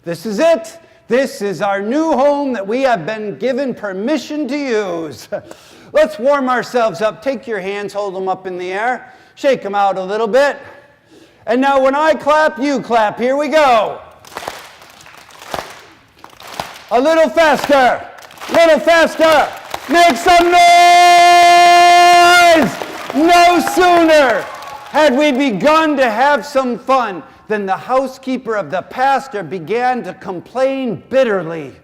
This is it. This is our new home that we have been given permission to use. Let's warm ourselves up. Take your hands, hold them up in the air. Shake them out a little bit. And now when I clap, you clap. Here we go. A little faster. Little faster. Make some noise! No sooner had we begun to have some fun than the housekeeper of the pastor began to complain bitterly.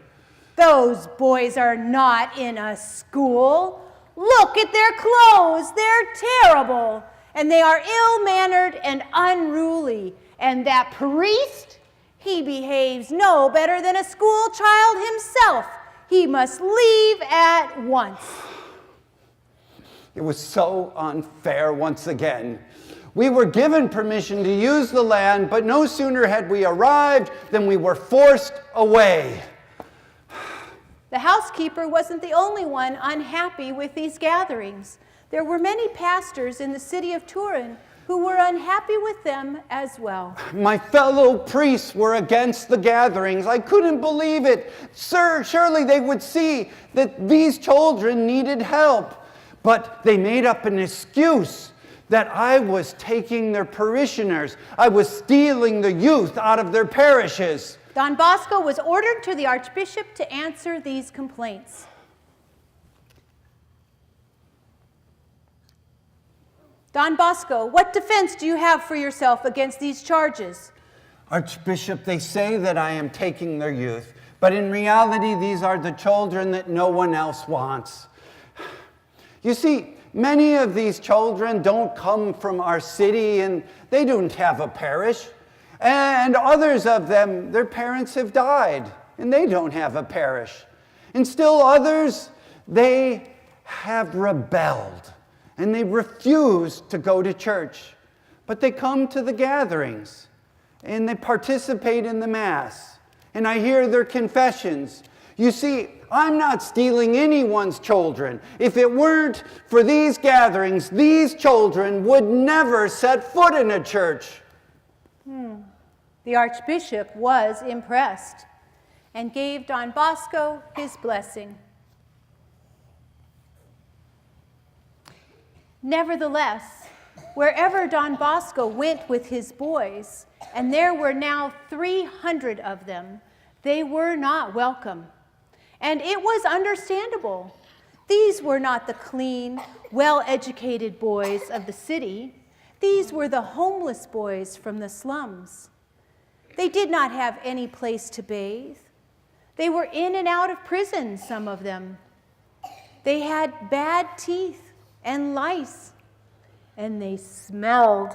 Those boys are not in a school. Look at their clothes. They're terrible. And they are ill-mannered and unruly. And that priest, he behaves no better than a school child himself. He must leave at once. It was so unfair once again. We were given permission to use the land, but no sooner had we arrived than we were forced away. The housekeeper wasn't the only one unhappy with these gatherings. There were many pastors in the city of Turin who were unhappy with them as well. My fellow priests were against the gatherings. I couldn't believe it. Sir, surely they would see that these children needed help. But they made up an excuse that I was taking their parishioners. I was stealing the youth out of their parishes. Don Bosco was ordered to the archbishop to answer these complaints. Don Bosco, what defense do you have for yourself against these charges? Archbishop, they say that I am taking their youth, but in reality, these are the children that no one else wants. You see, many of these children don't come from our city, and they don't have a parish. And others of them, their parents have died, and they don't have a parish. And still others, they have rebelled, and they refuse to go to church. But they come to the gatherings, and they participate in the Mass. And I hear their confessions. You see, I'm not stealing anyone's children. If it weren't for these gatherings, these children would never set foot in a church. The archbishop was impressed and gave Don Bosco his blessing. Nevertheless, wherever Don Bosco went with his boys, and there were now 300 of them, they were not welcome. And it was understandable. These were not the clean, well-educated boys of the city. These were the homeless boys from the slums. They did not have any place to bathe. They were in and out of prison, some of them. They had bad teeth and lice, and they smelled